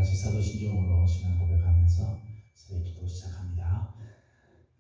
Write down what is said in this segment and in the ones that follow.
같이 사도신경으로 신앙 고백하면서 저희 기도 시작합니다.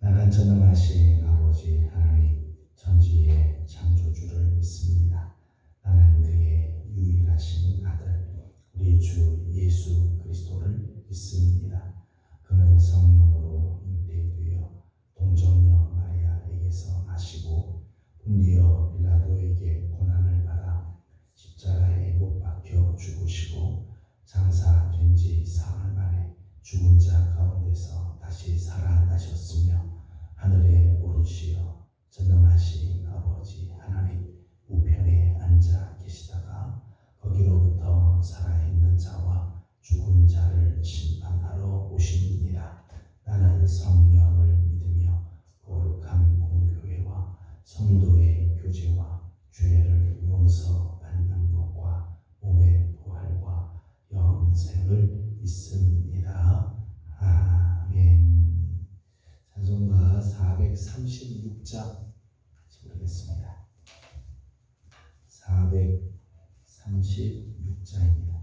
나는 전능하신 아버지 하나님 전지의 창조주를 믿습니다. 나는 그의 유일하신 아들 우리 주 예수 그리스도를 믿습니다. 그는 성령으로 잉태되어 동정녀 마리아에게서 나시고 본디오 빌라도에게 고난을 받아 십자가에 못 박혀 죽으시고 장사된 지 사흘 만에 죽은 자 가운데서 다시 살아나셨으며 하늘에 오르시어 전능하신 아버지 하나님 우편에 앉아 계시다가 거기로부터 살아있는 자와 죽은 자를 심판하러 오십니다. 나는 성령을 믿으며 거룩한 공교회와 성도의 교제와 죄를 용서받는 것과 몸의 부활과 영생을 믿습니다. 아멘. 찬송가 436장 같이 부르겠습니다. 436장입니다.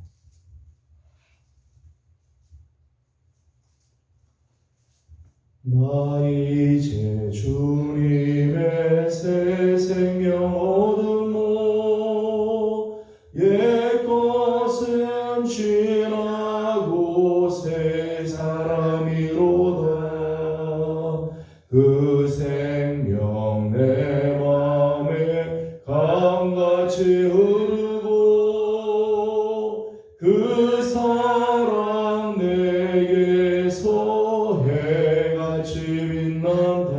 나 이제 주님의 새 생명 얻으모 옛 것은 지나고 새 사람이로다. 그 생명 내 맘에 강같이 흐르고 그 사랑 내게서 해같이 빛난다.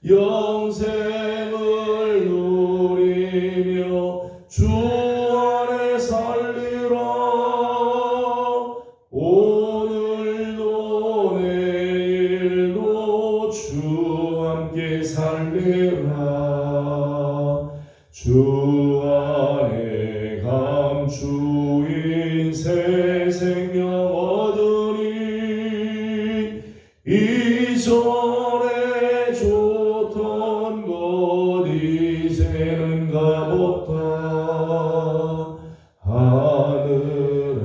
영생을 누리며 주 안에 살리라. 오늘도 내일도 주 함께 살리라. 주 안에 감추인 새 생명 얻으니 이전에 좋던 것 이제는 값없다. 하늘의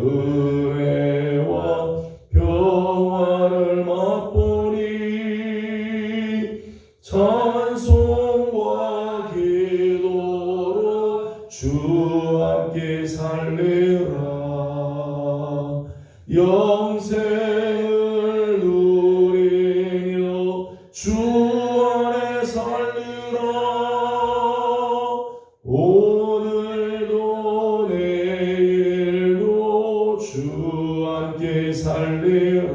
은혜와 평화를 맛보니 찬송과 기도로 주 함께 살리라. 영생을 누리며 주 안에 살리라. 오늘도 내일도 주 함께 살리라.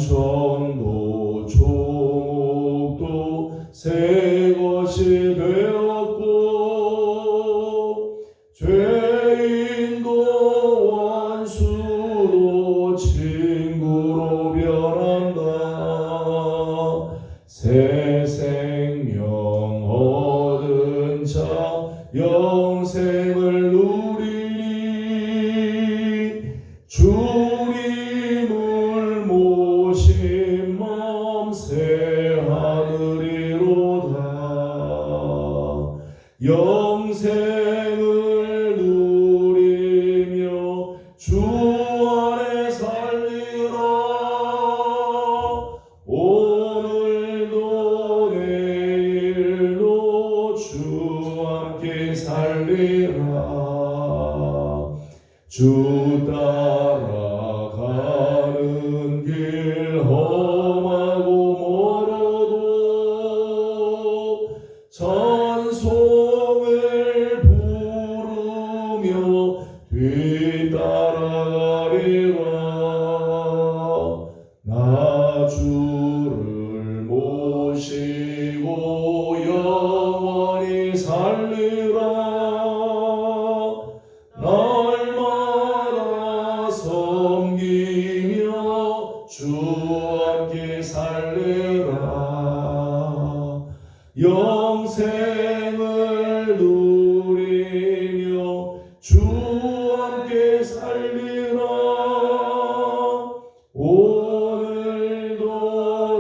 산천도 조목도 새 것이 되었고 죄인도 원수도 친구로 변한다. 새 생명 얻은 자 영생을 누리니 주님을 모신 맘 새 하늘이로다. 영생을 누리며 주 안에 살리라. 오늘도 내일도 주 함께 살리라. 주 따라가는 길 험하고 멀어도 찬송을 부르며 뒤따라가리라. 나 주를 모시고 영원히 살리라. 날마다 섬기며 주 함께 살리라. 영생을 누리며 주 함께 살리라. 오늘도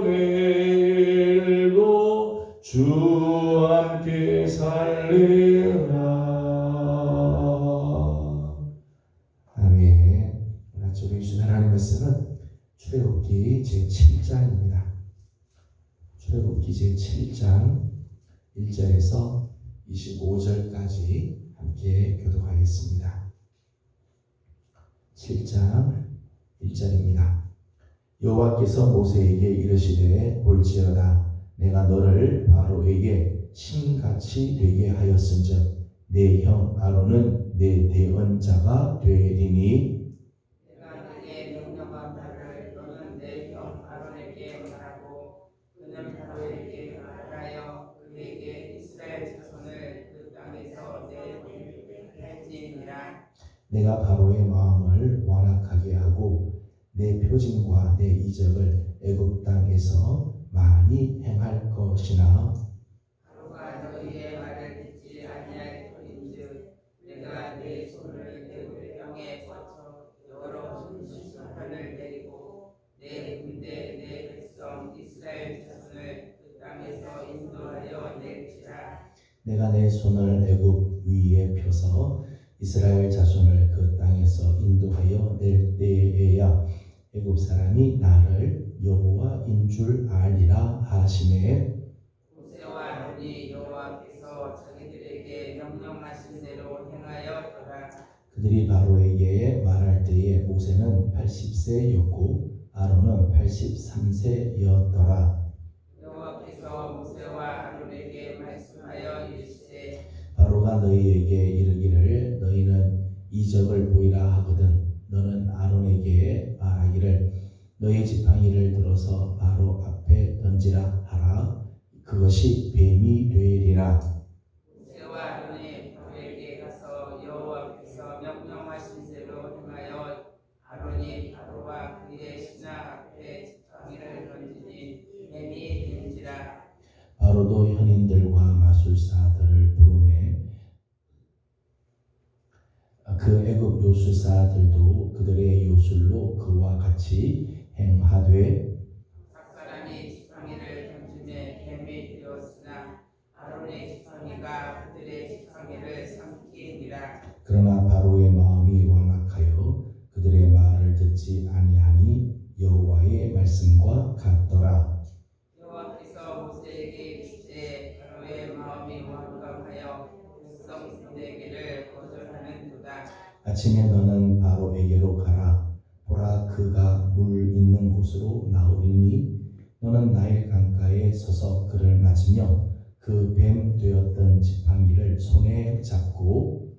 내일도 주 함께 살리라. 말씀은 출애굽기 제7장입니다. 출애굽기 제7장 1절에서 25절까지 함께 교독하겠습니다. 7장 1절입니다. 여호와께서 모세에게 이르시되 볼지어다 내가 너를 바로에게 신같이 되게 하였은즉 내 형 아론은 내 대언자가 되리니 내가 네게 명령한 바를 너는 내 형 아론에게 말하고 그는 바로에게 말하여 그에게 이스라엘 자손을 그 땅에서 내보내게 할지니라. 내가 바로의 마음을 완악하게 하고 내 표징과 내 이적을 애굽 땅에서 많이 행할 것이나 바로가 너희의 말을 듣지 아니할 터인즉 내가 내 손을 애굽 땅에 뻗쳐 여러 심판을 내리고 내 군대 내 백성 이스라엘 자손을 그 땅에서 인도하여 낼지라. 내가 내 손을 애굽 위에 펴서 이스라엘 자손을 그 땅에서 인도하여 낼 때에야 애굽 사람이 나를 여호와인 줄 알리라 하시매 모세와 아론이 여호와께서 자기들에게 명령하신 대로 행하였더라. 그들이 바로에게 말할 때에 모세는 80세였고 아론은 83세였더라. 여호와께서 모세와 아론에게 말씀하여 이르시되 바로가 너희에게 이르기를 너희는 이적을 보이라 하거든 너는 아론에게 말하기를 너희 지팡이를 들어서 바로 앞에 던지라 하라 그것이 뱀이 되리라. 모세와 아론이 바로에게 가서 여호와께서 명령하신 대로 행하여 아론이 바로와 그의 신하 앞에 지팡이를 던지니 뱀이 된지라. 바로도 현인들과 마술사들을 부르매 그 애굽 요술사들도 그들의 요술로 그와 같이 행하되 각 사람이 지팡이를 던지매 뱀이 되었으나 아론의 지팡이가 그들의 지팡이를 삼키니라. 그러나 바로의 마음이 완악하여 그들의 말을 듣지 아니하니 여호와의 말씀과 같더라. 여호와께서 모세에게 이르시되 바로의 마음이 완강하여 백성 군대에게를 거절하는도다. 아침에 너는 바로에게로 가라. 보라 그가 물 있는 곳으로 나오리니 너는 나일 강가에 서서 그를 맞으며 그 뱀 되었던 지팡이를 손에 잡고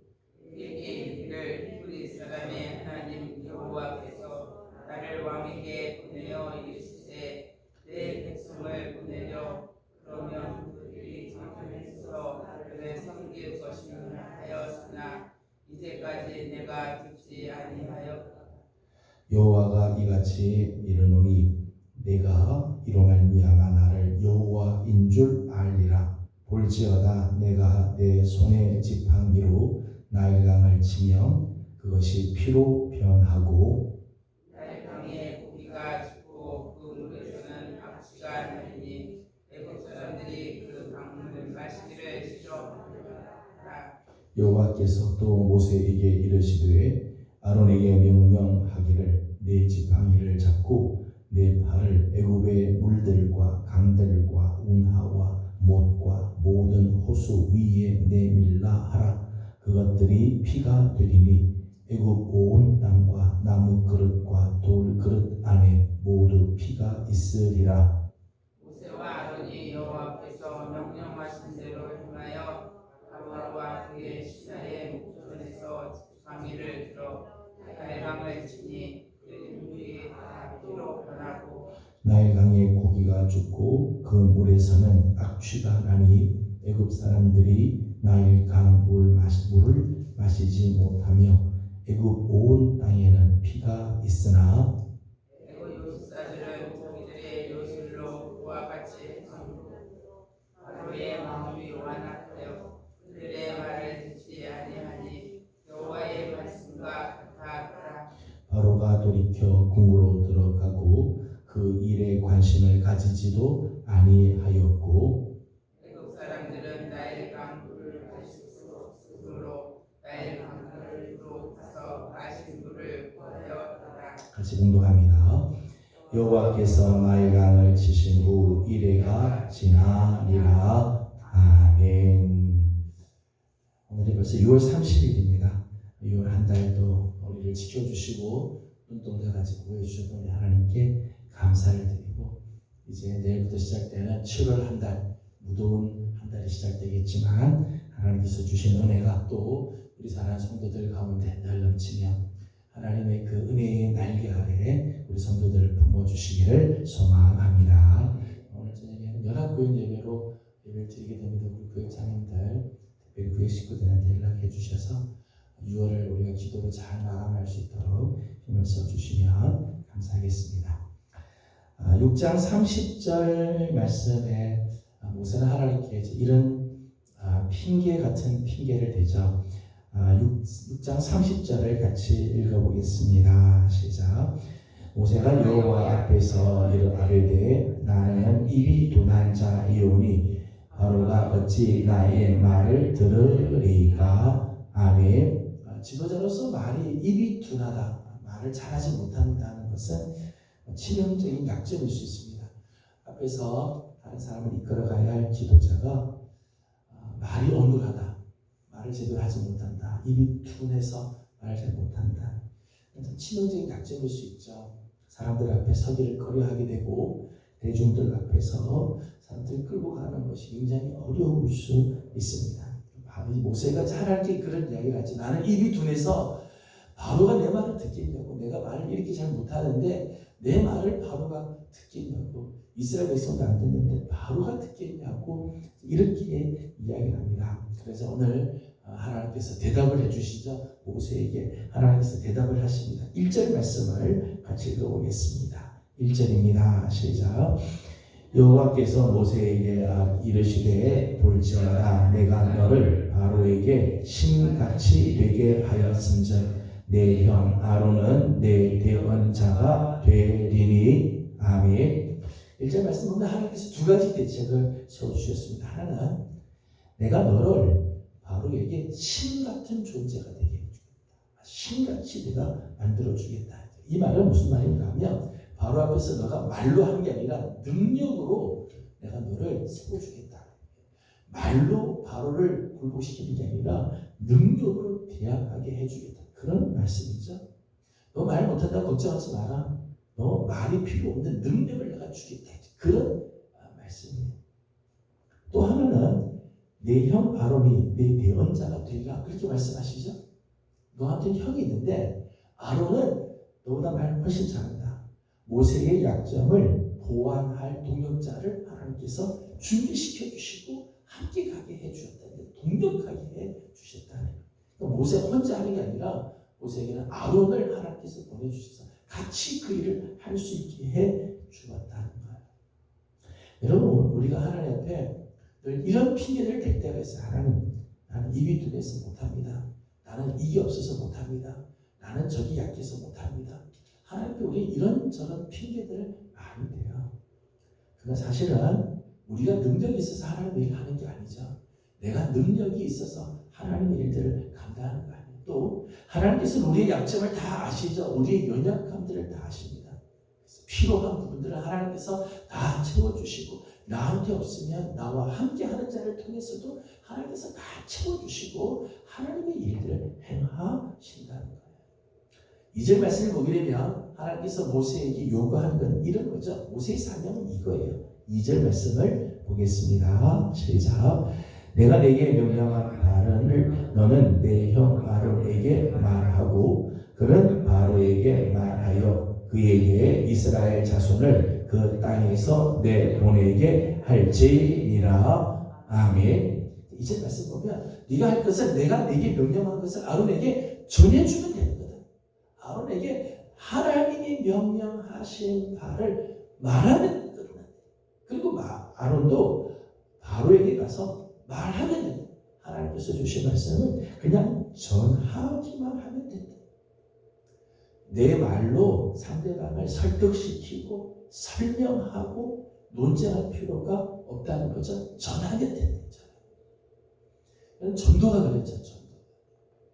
그에게 이르기를 히브리 사람의 하나님 여호와께서 나를 왕에게 보내어 이르시되 내 백성을 보내려 그러면 그들이 장막에서 나를 섬길 것이라 하였으나 이제까지 내가 듣지 아니하였다. 여호와가 이같이 이르노니 내가 이로 말미암아 나를 여호와인 줄 알리라. 볼지어다 내가 내 손의 지팡이로 나일강을 치면 그것이 피로 변하고 나일강에 고기가 죽고 그 물에서는 악취가 나리니 애굽 사람들이 그 강물을 마시기를 싫어하더라. 여호와께서 또 모세에게 이르시되 아론에게 명령하기를 내 지팡이를 잡고 내 팔을 애굽의 물들과 강들과 운하와 못과 모든 호수 위에 내밀라 하라. 그것들이 피가 되리니 애굽 온 땅과 나무 그릇과 돌 그릇 안에 모두 피가 있으리라. 모세와 아론이 여호와께서 명령하신 대로 행하여 바로와 그의 신하의 목전에서 지팡이를 들어 나일강을 치니 그 물이 다 피로 변하고 나일강의 고기가 죽고 그 물에서는 악취가 나니 애굽 사람들이 나일강 물을 마시지 못하며 애굽 온 땅에는 피가 있으나 애굽 요술사들은 자기들의 요술로 그와 같이 행하고 바로의 마음이 완악하여 그들의 말을 듣지 아니하니 여호와의 말씀과 같았더라. 바로가 돌이켜 궁으로 들어가고 그 일에 관심을 가지지도 아니하였고 애굽 사람들은 나일강 물을 마실 수 없으므로 나일강 물로 가서 마신 물을 구하였더라. 같이 같이 공독합니다. 여호와께서 나의 강을 치신 후 이래가 지나리라. 아멘. 오늘이 벌써 6월 30일입니다. 6월 한 달도 우리를 지켜주시고 눈동자까지 보여주셨던 우리 하나님께 감사를 드리고, 이제 내일부터 시작되는 7월 한 달, 무더운 한 달이 시작되겠지만 하나님께서 주신 은혜가 또 우리 사랑하는 성도들 가운데 늘 넘치며 하나님의 그 은혜의 날개 아래 우리 성도들을 품어주시기를 소망합니다. 오늘 저녁에는 연합구역 예배로 예배를 드리게 됩니다. 우리 구역장님들, 특별히 구역 식구들한테 연락해 주셔서 6월을 우리가 기도로 잘 마감할 수 있도록 힘을 써주시면 감사하겠습니다. 6장 30절 말씀에 모세는 하나님께 이런 핑계 같은 핑계를 대죠. 6장 30절을 같이 읽어보겠습니다. 시작. 모세가 여호와 앞에서 이르되 나는 입이 둔한 자이오니 바로가 어찌 나의 말을 들으리까. 아멘. 지도자로서 말이 입이 둔하다, 말을 잘하지 못한다는 것은 치명적인 약점일 수 있습니다. 앞에서 다른 사람을 이끌어가야 할 지도자가 말이 어눌하다, 말을 제대로 하지 못한다, 입이 둔해서 말을 잘 못한다, 치명적인 약점일 수 있죠. 사람들 앞에 서기를 꺼려하게 되고 대중들 앞에서 사람들을 끌고 가는 것이 굉장히 어려울 수 있습니다. 모세가 하나님께 그런 이야기를 하지. 나는 입이 둔해서 바로가 내 말을 듣겠냐고, 내가 말을 이렇게 잘 못하는데 내 말을 바로가 듣겠냐고, 이스라엘 백성도 안 듣는데 바로가 듣겠냐고, 이렇게 이야기를 합니다. 그래서 오늘 하나님께서 대답을 해주시죠. 모세에게 하나님께서 대답을 하십니다. 1절 말씀을 같이 읽어보겠습니다. 1절입니다. 시작. 여호와께서 모세에게 이르시되 볼지어다 내가 너를 바로에게 신같이 되게 하였음즉 내 형 아론은 내 대언자가 되리니. 아멘. 1절 말씀 보면 하나님께서 두 가지 대책을 세워주셨습니다. 하나는 내가 너를 바로에게 신같은 존재가 되게 해주겠다. 신같이 내가 만들어주겠다. 이 말은 무슨 말인가 하면 바로 앞에서 너가 말로 하는 게 아니라 능력으로 내가 너를 세워주겠다. 말로 바로를 굴복시키는 게 아니라 능력으로 대항하게 해주겠다. 그런 말씀이죠. 너 말 못한다고 걱정하지 마라. 너 말이 필요 없는 능력을 내가 주겠다. 그런 말씀이에요. 또 하나는 내 형 아론이 내 대언자가 되리라. 그렇게 말씀하시죠. 너한테 형이 있는데 아론은 너보다 말 훨씬 잘한다. 모세의 약점을 보완할 동역자를 하나님께서 준비시켜 주시고 함께 가게 해주셨다는, 동역하게 해주셨다는. 그러니까 모세 혼자 하는 게 아니라 모세에게는 아론을 하나님께서 보내주셔서 같이 그 일을 할 수 있게 해주었다는 거예요. 여러분, 우리가 하나님 앞에 늘 이런 핑계를 댈 때가 있어요. 나는 입이 둔해서 못합니다. 나는 이게 없어서 못합니다. 나는 저기 약해서 못합니다. 하나님께 우리 이런저런 핑계들 많이 돼요. 그건 사실은 우리가 능력이 있어서 하나님의 일을 하는 게 아니죠. 내가 능력이 있어서 하나님의 일들을 감당하는 거 아니에요. 또 하나님께서는 우리의 약점을 다 아시죠. 우리의 연약함들을 다 아십니다. 필요한 부분들을 하나님께서 다 채워주시고, 나한테 없으면 나와 함께하는 자를 통해서도 하나님께서 다 채워주시고 하나님의 일들을 행하신다는 거예요. 2절 말씀을 보게 되면 하나님께서 모세에게 요구하는 건 이런 거죠. 모세의 사명은 이거예요. 2절 말씀을 보겠습니다. 시작. 내가 내게 명령한 바를 너는 내 형 아론에게 말하고 그는 바로에게 말하여 그에게 이스라엘 자손을 그 땅에서 내보내게 할지니라. 아멘. 2절 말씀 보면 네가 할 것을 내가 내게 명령한 것을 아론에게 전해주면 되는 거다. 아론에게 하나님이 명령하신 바를 말하면 끝난다. 그리고 아론도 바로에게 가서 말하면 된다. 하나님께서 주신 말씀은 그냥 전하기만 하면 된다. 내 말로 상대방을 설득시키고 설명하고 논쟁할 필요가 없다는 거죠. 전하면 된다. 전도가 그랬죠. 전도.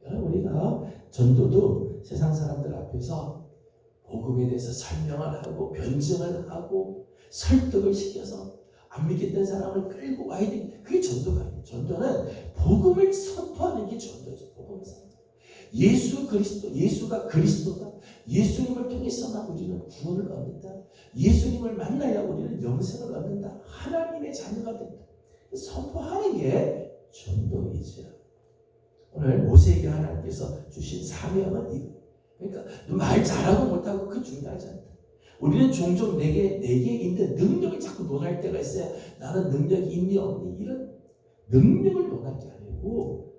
여러분, 우리가 전도도 세상 사람들 앞에서 복음에 대해서 설명을 하고 변증을 하고 설득을 시켜서 안 믿겠다는 사람을 끌고 와야 됩니다. 그게 전도가 아니에요. 전도는 복음을 선포하는 게 전도죠. 복음을 선포. 예수 그리스도, 예수가 그리스도다. 예수님을 통해서만 우리는 구원을 얻는다. 예수님을 만나야 우리는 영생을 얻는다. 하나님의 자녀가 된다. 선포하는 게 전도이죠. 오늘 모세에게 하나님께서 주신 사명은 이거. 그러니까 말 잘하고 못하고 그건 중요하지 않다. 우리는 종종 내게 있는 능력을 자꾸 논할 때가 있어요. 나는 능력이 있니 없니 이런 능력을 논할 게 아니고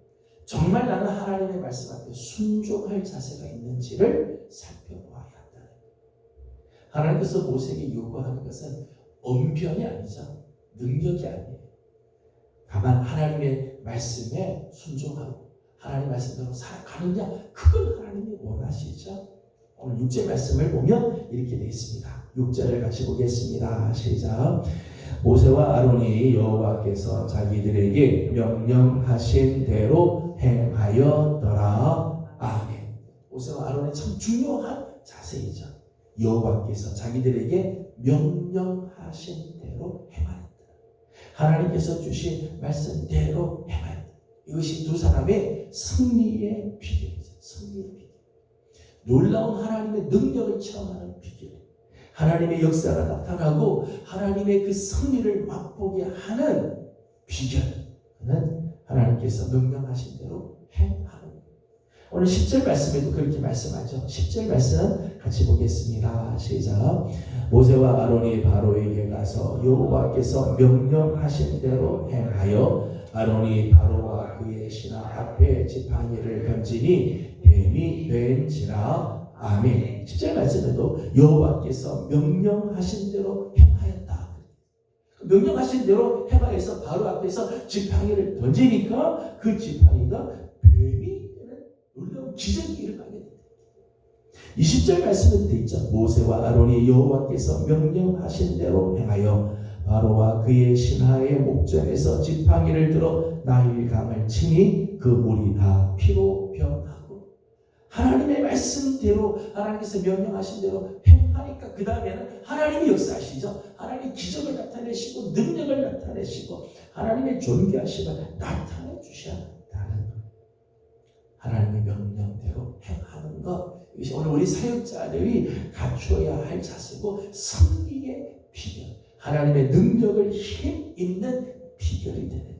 정말 나는 하나님의 말씀 앞에 순종할 자세가 있는지를 살펴봐야 한다. 하나님께서 모세에게 요구하는 것은 언변이 아니죠. 능력이 아니에요. 다만 하나님의 말씀에 순종하고 하나님의 말씀대로 살아가느냐 그건 하나님이 원하시죠. 오늘 6절 말씀을 보면 이렇게 되어 있습니다. 6절을 같이 보겠습니다. 시작. 모세와 아론이 여호와께서 자기들에게 명령하신 대로 행하였더라. 아멘. 모세와 아론의 참 중요한 자세이죠. 여호와께서 자기들에게 명령하신 대로 행하였다. 하나님께서 주신 말씀대로 행하였다. 이것이 두 사람의 승리의 비결이죠. 승리의 비결. 놀라운 하나님의 능력을 체험하는 비결. 하나님의 역사가 나타나고 하나님의 그 승리를 맛보게 하는 비결은 하나님께서 명령하신 대로 행하는 것. 오늘 10절 말씀에도 그렇게 말씀하죠. 10절 말씀 같이 보겠습니다. 시작. 모세와 아론이 바로에게 가서 여호와께서 명령하신 대로 행하여 아론이 바로와 그의 신하 앞에 지팡이를 던지니 뱀이 된지라. 아멘. 10절 말씀에도 여호와께서 명령하신 대로 행하였다. 명령하신 대로 행하여서 바로 앞에서 지팡이를 던지니까 그 지팡이가 뱀이 되는 놀라운 기적이 일어나게 됩니다. 20절 말씀에 되어 있죠. 모세와 아론이 여호와께서 명령하신 대로 행하여 바로와 그의 신하의 목전에서 지팡이를 들어 나일강을 치니 그 물이 다 피로 변하고 하나님의 말씀대로 하나님께서 명령하신 대로 행하니까 그 다음에는 하나님이 역사하시죠. 하나님의 기적을 나타내시고 능력을 나타내시고 하나님의 존귀하심을 나타내 주셔야하는 것. 하나님의 명령대로 행하는 것. 이것이 오늘 우리 사역자들이 갖추어야 할 자세고 승리의 비결. 하나님의 능력을 힘 있는 비결이 되는.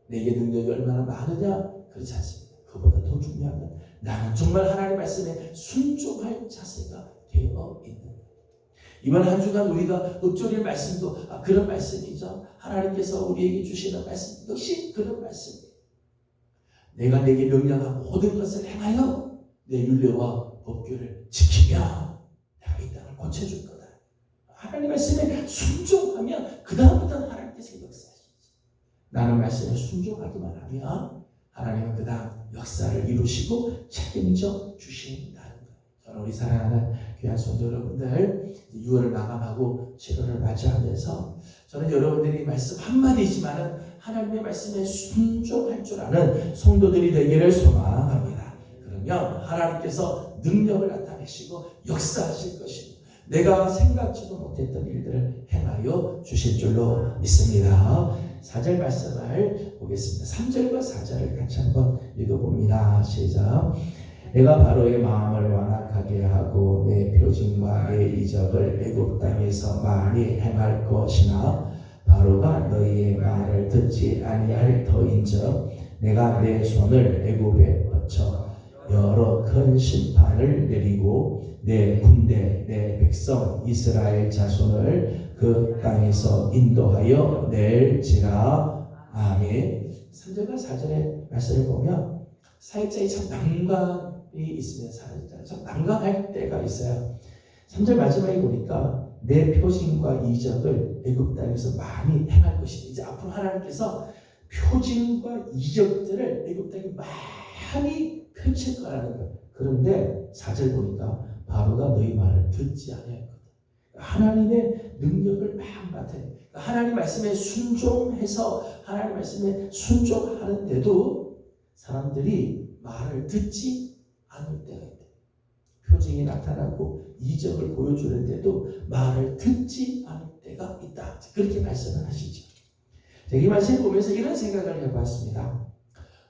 내게 능력이 얼마나 많으냐? 그렇지 않습니다. 그보다 더 중요한 건 나는 정말 하나님 말씀에 순종할 자세가 되어 있는 것. 이번 한 주간 우리가 읊조릴 말씀도 그런 말씀이죠. 하나님께서 우리에게 주시는 말씀 역시 그런 말씀이에요. 내가 내게 명령한 모든 것을 행하여 내 율례와 법규를 지키며 내가 이 땅을 고쳐줄 거다. 하나님 말씀에 순종하면 그 다음부터는 하나님께서 역사하시죠. 나는 말씀에 순종하기만 하면 하나님은 그 다음 역사를 이루시고 책임져 주신다는 거예요. 저는 우리 사랑하는 귀한 성도 여러분들 6월을 마감하고 7월을 맞이하면서 저는 여러분들이 말씀 한마디지만은 하나님의 말씀에 순종할 줄 아는 성도들이 되기를 소망합니다. 그러면 하나님께서 능력을 나타내시고 역사하실 것이고 내가 생각지도 못했던 일들을 행하여 주실 줄로 믿습니다. 4절 말씀을 보겠습니다. 3절과 4절을 같이 한번 읽어봅니다. 시작. 내가 바로의 마음을 완악하게 하고 내 표징과 내 이적을 애굽 땅에서 많이 행할 것이나 바로가 너희의 말을 듣지 아니할 터인즉 내가 내 손을 애굽에 뻗쳐 여러 큰 심판을 내리고 내 군대 내 백성 이스라엘 자손을 그 땅에서 인도하여 낼지라. 아멘. 3절과 4절의 말씀을 보면 사역자의 참 난관이 있으면 사역자가 참 난감할 때가 있어요. 3절 마지막에 보니까 내 표징과 이적을 애굽 땅에서 많이 행할 것이다. 이제 앞으로 하나님께서 표징과 이적들을 애굽 땅에 많이 펼칠 거라는 거예요. 그런데 4절 보니까 바로가 너희 말을 듣지 아니할 거다. 하나님의 능력을 막 나타내. 하나님 말씀에 순종해서 하나님 말씀에 순종하는데도 사람들이 말을 듣지 않을 때가 있다. 표정이 나타나고 이적을 보여주는데도 말을 듣지 않을 때가 있다. 그렇게 말씀을 하시죠. 제가 이 말씀을 보면서 이런 생각을 해봤습니다.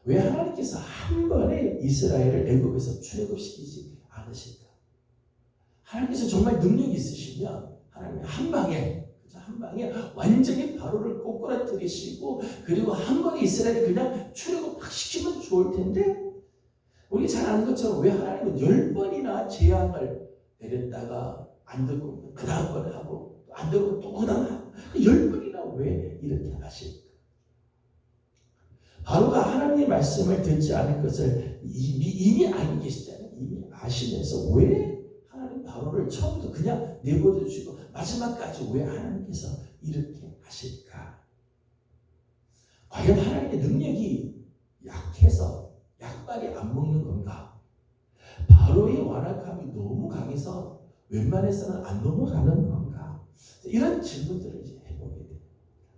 왜 하나님께서 한 번에 이스라엘을 애굽에서 출애굽시키지 않으실까? 하나님께서 정말 능력이 있으시면 하나님이 한 방에 완전히 바로를 꼬꾸라뜨리시고 그리고 한 번에 이스라엘을 그냥 출애굽 확 시키면 좋을 텐데 우리 잘 아는 것처럼 왜 하나님은 10번이나 재앙을 내렸다가 안 듣고 그 다음번에 하고 안 듣고 또 그 다음 하고 10번이나 왜 이렇게 하실까? 바로가 하나님의 말씀을 듣지 않을 것을 이미 알고 계시잖아요. 이미 아시면서 왜 하나님 바로를 처음부터 그냥 내버려 두시고 마지막까지 왜 하나님께서 이렇게 하실까? 과연 하나님의 능력이 약해서 약발이 안 먹는 건가? 바로의 완악함이 너무 강해서 웬만해서는 안 넘어가는 건가? 이런 질문들을 이제 해보게 돼요.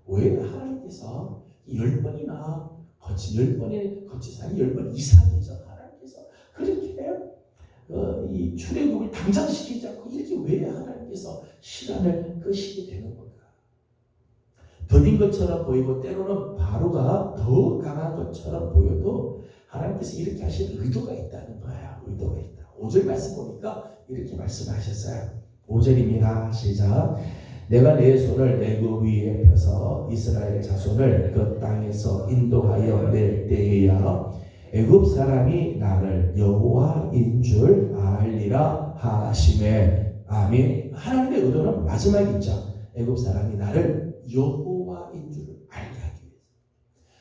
왜 하나님께서 10번이나 거치서 한 10번 이상이죠. 하나님께서 그렇게 이 출애굽을 당장 시키지 않고 이렇게 왜 하나님께서 시간을 끄시게 되는 건가? 더딘 것처럼 보이고 때로는 바로가 더 강한 것처럼 보여도 하나님께서 이렇게 하실 의도가 있다는 거예요. 의도가 있다. 5절 말씀 보니까 이렇게 말씀하셨어요. 5절입니다. 시작. 내가 내 손을 애굽 위에 펴서 이스라엘 자손을 그 땅에서 인도하여 낼 때에야 애굽 사람이 나를 여호와인 줄 알리라 하시매. 아멘. 하나님의 의도는 마지막에 있죠. 애굽 사람이 나를 여호와인 줄 알게 하기 위해서.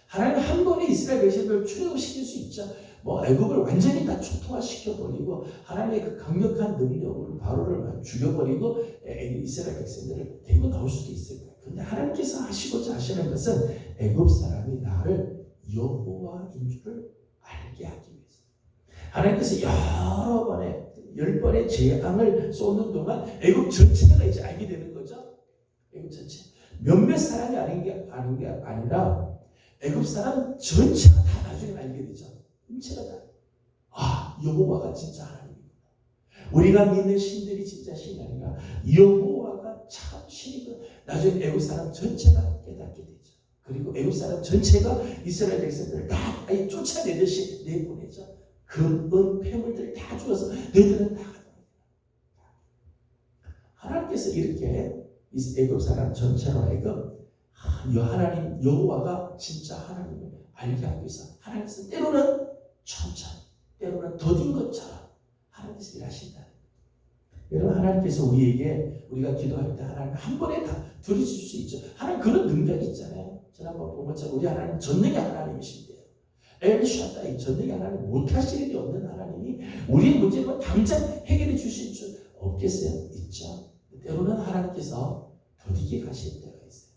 하나님은 한 번에 이스라엘 백성을 출애굽시킬 수 있죠. 애굽을 완전히 다 초토화시켜버리고 하나님의 그 강력한 능력으로 바로를 죽여버리고 이스라엘 백성들을 데리고 나올 수도 있을 거예요. 그런데 하나님께서 하시고자 하시는 것은 애굽 사람이 나를 여호와인 줄 알게 하기 위해서. 하나님께서 여러 번의 10번의 재앙을 쏟는 동안 애굽 전체가 이제 알게 되는 거죠. 애굽 전체. 몇몇 사람이 아닌 게 아니라 애굽 사람 전체가 다 나중에 알게 되죠. 전체가 다 여호와가 진짜 하나님이구나. 우리가 믿는 신들이 진짜 신이 아니라 여호와가 참 신이구나. 나중에 애굽 사람 전체가 깨닫게 되죠. 그리고 애굽 사람 전체가 이스라엘 백성들을 다 쫓아내듯이 내보내죠. 그 폐물들 다 죽어서 너희들은 다 하나님께서 이렇게 애굽 사람 전체로 하여금 하나님 여호와가 진짜 하나님을 알게 하기 위해서 하나님께서 때로는 천천히 때로는 더딘 것처럼 하나님께서 일하신다. 여러분 하나님께서 우리가 기도할 때 하나님 한 번에 다 들으실 수 있죠. 하나님 그런 능력이 있잖아요. 지난번 본 것처럼 우리 하나님 전능의 하나님이신데요. 엘샤다이 전능의 하나님 못하실 일이 없는 하나님이 우리의 문제를 당장 해결해 주실 줄 없겠어요? 있죠. 때로는 하나님께서 더디게 가실 때가 있어요.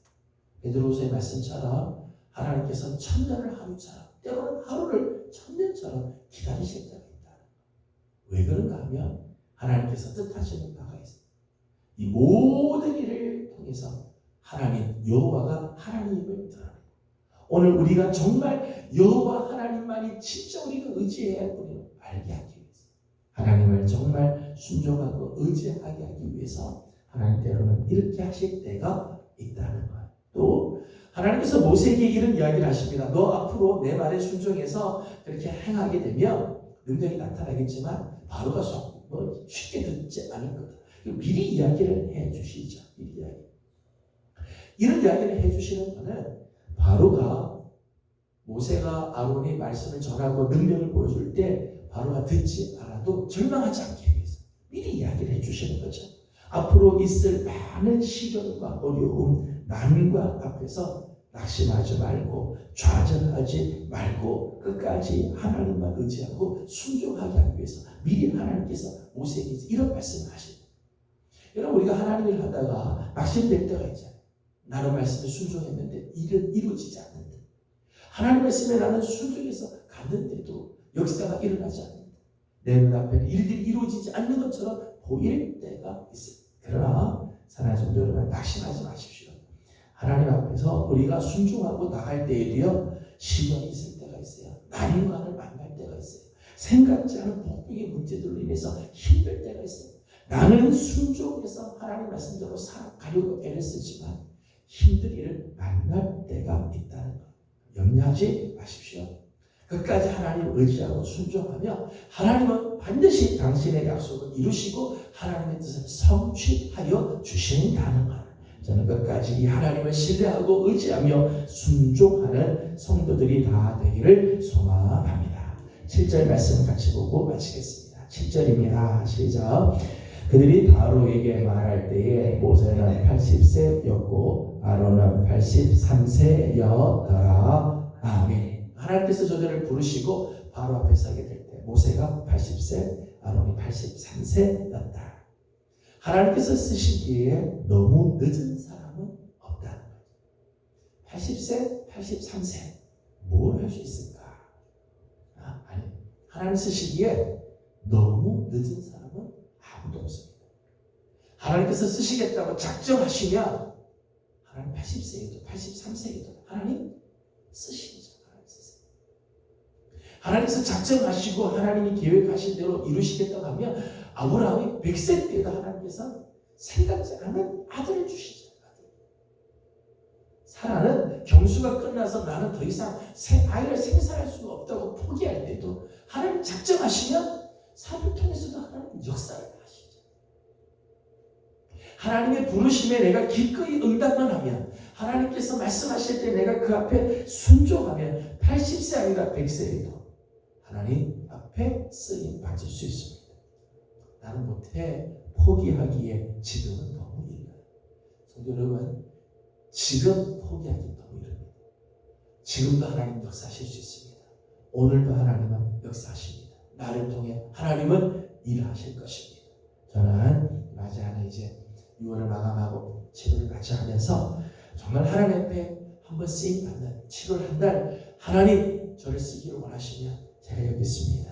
베드로서의 말씀처럼 하나님께서 천년을 하루처럼 때로는 하루를 천년처럼 기다리실 때가 있다. 왜 그런가 하면 하나님께서 뜻하시는 바가 있어요. 이 모든 일을 통해서 하나님 여호와가 하나님임을 드러내요. 오늘 우리가 정말 여호와 하나님만이 진짜 우리가 의지해야 할 분을 알게 하기 위해서 하나님을 정말 순종하고 의지하게 하기 위해서 하나님 때로는 이렇게 하실 때가 있다는 거예요. 또 하나님께서 모세에게 이런 이야기를 하십니다. 너 앞으로 내 말에 순종해서 그렇게 행하게 되면 능력이 나타나겠지만 바로가 쉽게 듣지 않을 거다. 미리 이야기를 해주시죠. 이런 이야기를 해주시는 거는 바로가 모세가 아론의 말씀을 전하고 능력을 보여줄 때 바로가 듣지 않아도 절망하지 않게 위해서 미리 이야기를 해주시는 거죠. 앞으로 있을 많은 시련과 어려움, 난과 앞에서 낙심하지 말고 좌절하지 말고 끝까지 하나님만 의지하고 순종하게 하기 위해서 미리 하나님께서 모세에게 이런 말씀을 하십니다. 여러분 우리가 하나님 일을 하다가 낙심될 때가 있잖아요. 나는 말씀에 순종했는데 일은 이루어지지 않는다. 하나님 말씀에 나는 순종해서 갔는데도 역사가 일어나지 않는다. 내 눈앞에는 일들이 이루어지지 않는 것처럼 보일 때가 있습니다. 그러나 사랑하는 성도 여러분 낙심하지 마십시오. 하나님 앞에서 우리가 순종하고 나갈 때에도요 시련이 있을 때가 있어요. 난관을 만날 때가 있어요. 생각지 않은 복병의 문제들로 인해서 힘들 때가 있어요. 나는 순종해서 하나님 말씀대로 살아가려고 애를 쓰지만 힘든 일을 만날 때가 있다는 것. 염려하지 마십시오. 끝까지 하나님을 의지하고 순종하며 하나님은 반드시 당신의 약속을 이루시고 하나님의 뜻을 성취하여 주신다는 것. 저는 끝까지 이 하나님을 신뢰하고 의지하며 순종하는 성도들이 다 되기를 소망합니다. 7절 말씀 같이 보고 마치겠습니다. 7절입니다. 시작. 그들이 바로에게 말할 때에 모세는 80세였고 아론은 83세였더라. 아멘. 하나님께서 저들을 부르시고 바로 앞에 서게 될 때 모세가 80세, 아론이 83세였다. 하나님께서 쓰시기에 너무 늦은 사람은 없다는 거죠. 80세, 83세 뭘 할 수 있을까? 아니, 하나님 쓰시기에 너무 늦은 사람은 아무도 없습니다. 하나님께서 쓰시겠다고 작정하시면 하나님 80세에도 83세에도 하나님 쓰시죠. 하나님께서 작정하시고 하나님이 계획하신 대로 이루시겠다고 하면 아브라함이 100세 때도 하나님께서 생각지 않은 아들을 주시죠. 사라는 경수가 끝나서 나는 더 이상 아이를 생산할 수가 없다고 포기할 때도 하나님 작정하시면 사람을 통해서도 하나님 역사를 하시죠. 하나님의 부르심에 내가 기꺼이 응답만 하면 하나님께서 말씀하실 때 내가 그 앞에 순종하면 80세 아니라 100세에도 하나님 앞에 쓰임 받을 수 있습니다. 나는 못해 포기하기에 지금은 너무 이르다. 성도 여러분, 지금 포기하기 너무 이릅니다. 지금도 하나님 역사하실 수 있습니다. 오늘도 하나님은 역사하십니다. 나를 통해 하나님은 일하실 것입니다. 저는 맞이하는 이제 6월을 마감하고 7월을 맞이하면서 정말 하나님 앞에 한번 쓰임 받는 7월 한 달 하나님 저를 쓰기를 원하시면 제가 여기 있습니다.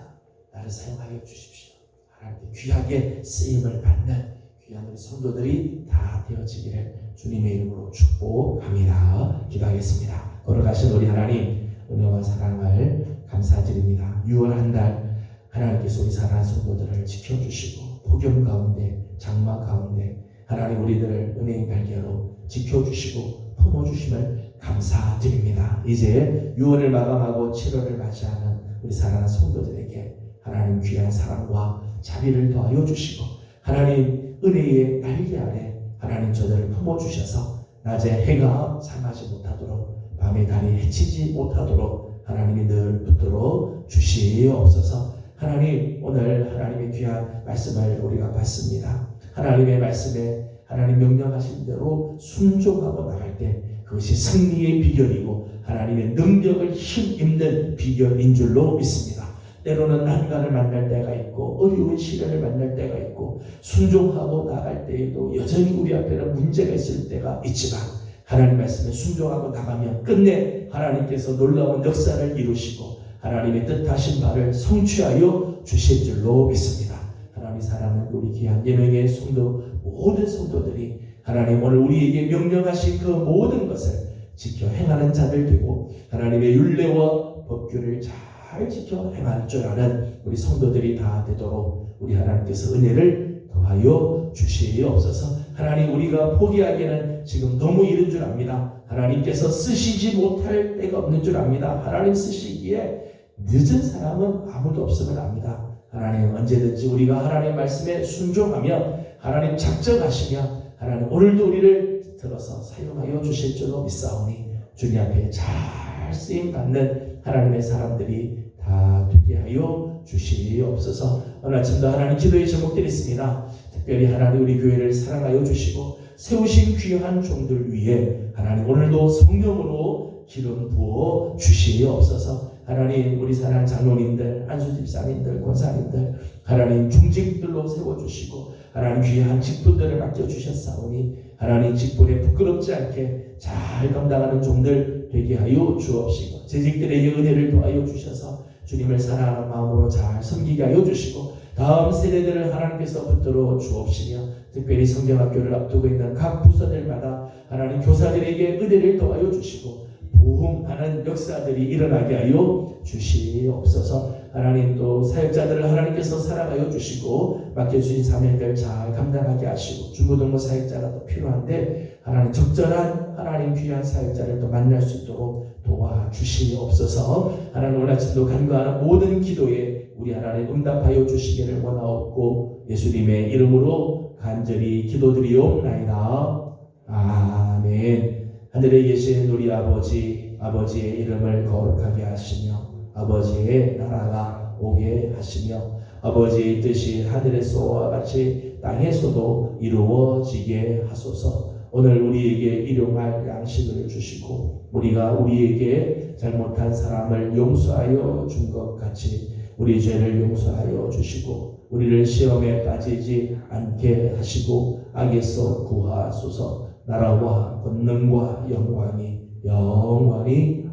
나를 사용하여 주십시오. 하나님께 귀하게 쓰임을 받는 귀한 우리 성도들이 다 되어지기를 주님의 이름으로 축복합니다. 기도하겠습니다. 걸어가신 우리 하나님 은혜와 사랑을 감사드립니다. 6월 한 달 하나님께서 우리 사랑하는 성도들을 지켜주시고 폭염 가운데 장마 가운데 하나님 우리들을 은혜의 날개로 지켜주시고 품어주심을 감사드립니다. 이제 6월을 마감하고 7월을 맞이하는 우리 사랑하는 성도들에게 하나님 귀한 사랑과 자비를 더하여 주시고 하나님 은혜의 날개 아래 하나님 저들을 품어주셔서 낮에 해가 상하지 못하도록 밤에 달이 해치지 못하도록 하나님이 늘 붙들어 주시옵소서. 하나님 오늘 하나님의 귀한 말씀을 우리가 받습니다. 하나님의 말씀에 하나님 명령하신 대로 순종하고 나갈 때 그것이 승리의 비결이고 하나님의 능력을 힘입는 비결인 줄로 믿습니다. 때로는 난관을 만날 때가 있고 어려운 시련을 만날 때가 있고 순종하고 나갈 때에도 여전히 우리 앞에는 문제가 있을 때가 있지만 하나님 말씀에 순종하고 나가면 끝내 하나님께서 놀라운 역사를 이루시고 하나님의 뜻하신 바를 성취하여 주실 줄로 믿습니다. 하나님 사랑하는 우리 귀한 예명의 성도 모든 성도들이 하나님 오늘 우리에게 명령하신 그 모든 것을 지켜 행하는 자들 되고 하나님의 율례와 법규를 잘 지켜 행할 줄 아는 우리 성도들이 다 되도록 우리 하나님께서 은혜를 더하여 주시옵소서. 하나님 우리가 포기하기에는 지금 너무 이른 줄 압니다. 하나님께서 쓰시지 못할 때가 없는 줄 압니다. 하나님 쓰시기에 늦은 사람은 아무도 없음을 압니다. 하나님 언제든지 우리가 하나님 말씀에 순종하며 하나님 작정하시며 하나님 오늘도 우리를 들어서 사용하여 주실 줄로 믿사오니 주님 앞에 잘 쓰임받는 하나님의 사람들이 다 되게 하여 주시옵소서. 오늘 아침도 하나님 기도의 제목들이 있습니다. 특별히 하나님 우리 교회를 사랑하여 주시고 세우신 귀한 종들 위에 하나님 오늘도 성령으로 기름 부어 주시옵소서. 하나님 우리 사랑하는 장로님들, 안수집사님들, 권사님들 하나님 중직들로 세워주시고 하나님 귀한 직분들을 맡겨주셨사오니 하나님 직분에 부끄럽지 않게 잘 감당하는 종들 되게 하여 주옵시고 재직들에게 은혜를 더하여 주셔서 주님을 사랑하는 마음으로 잘 섬기게 하여 주시고 다음 세대들을 하나님께서 붙들어 주옵시며 특별히 성경학교를 앞두고 있는 각 부서들마다 하나님 교사들에게 은혜를 더하여 주시고 부흥하는 역사들이 일어나게 하여 주시옵소서. 하나님 또 사역자들을 하나님께서 사랑하여 주시고 맡겨주신 사명을 잘 감당하게 하시고 중고등부 사역자가 또 필요한데 하나님 적절한 하나님 귀한 사역자를 또 만날 수 있도록 도와주시옵소서. 하나님 오늘 아침도 간구하는 모든 기도에 우리 하나님 응답하여 주시기를 원하옵고 예수님의 이름으로 간절히 기도드리옵나이다. 아멘. 하늘에 계신 우리 아버지, 아버지의 이름을 거룩하게 하시며 아버지의 나라가 오게 하시며 아버지의 뜻이 하늘에서와 같이 땅에서도 이루어지게 하소서. 오늘 우리에게 일용할 양식을 주시고 우리가 우리에게 잘못한 사람을 용서하여 준 것 같이 우리 죄를 용서하여 주시고 우리를 시험에 빠지지 않게 하시고 악에서 구하소서. 나라와 권능과 영광이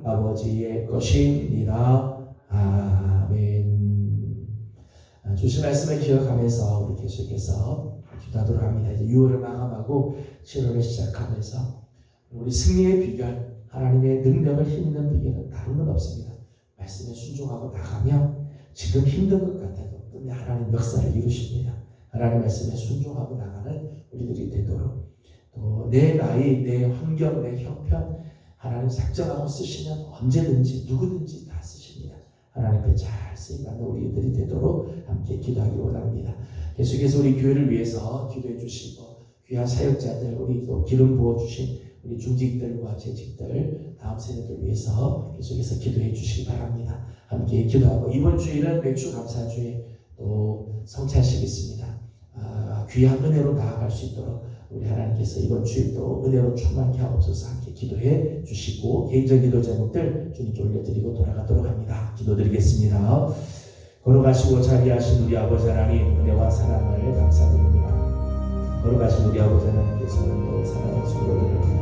아버지의 것입니다. 아멘. 주신 말씀을 기억하면서 우리 계속해서 기도하도록 합니다. 이제 6월을 마감하고 7월을 시작하면서 우리 승리의 비결, 하나님의 능력을 힘있는 비결은 다른 건 없습니다. 말씀에 순종하고 나가면 지금 힘든 것 같아도 끝내 하나님 역사를 이루십니다. 하나님 말씀에 순종하고 나가는 우리들이 되도록 또 내 나이, 내 환경, 내 형편 하나님 작정하고 쓰시면 언제든지 누구든지 다 쓰십니다. 하나님께 잘 쓰임받는 우리들이 되도록 함께 기도하기를 원합니다. 계속해서 우리 교회를 위해서 기도해 주시고 귀한 사역자들 우리 또 기름 부어주신 우리 중직들과 재직들 다음 세대들 위해서 계속해서 기도해 주시기 바랍니다. 함께 기도하고 이번 주일은 맥주 감사주일 또 성찬식 있습니다. 귀한 은혜로 나아갈 수 있도록 우리 하나님께서 이번 주일도 은혜로 충만케 하옵소서. 함께 기도해 주시고 개인적인 기도 제목들 주님께 올려드리고 돌아가도록 합니다. 기도드리겠습니다. 걸어가시고 자비하신 우리 아버지 하나님 은혜와 사랑을 감사드립니다. 걸어가신 우리 아버지 하나님께서는 또 사랑하는 성도들을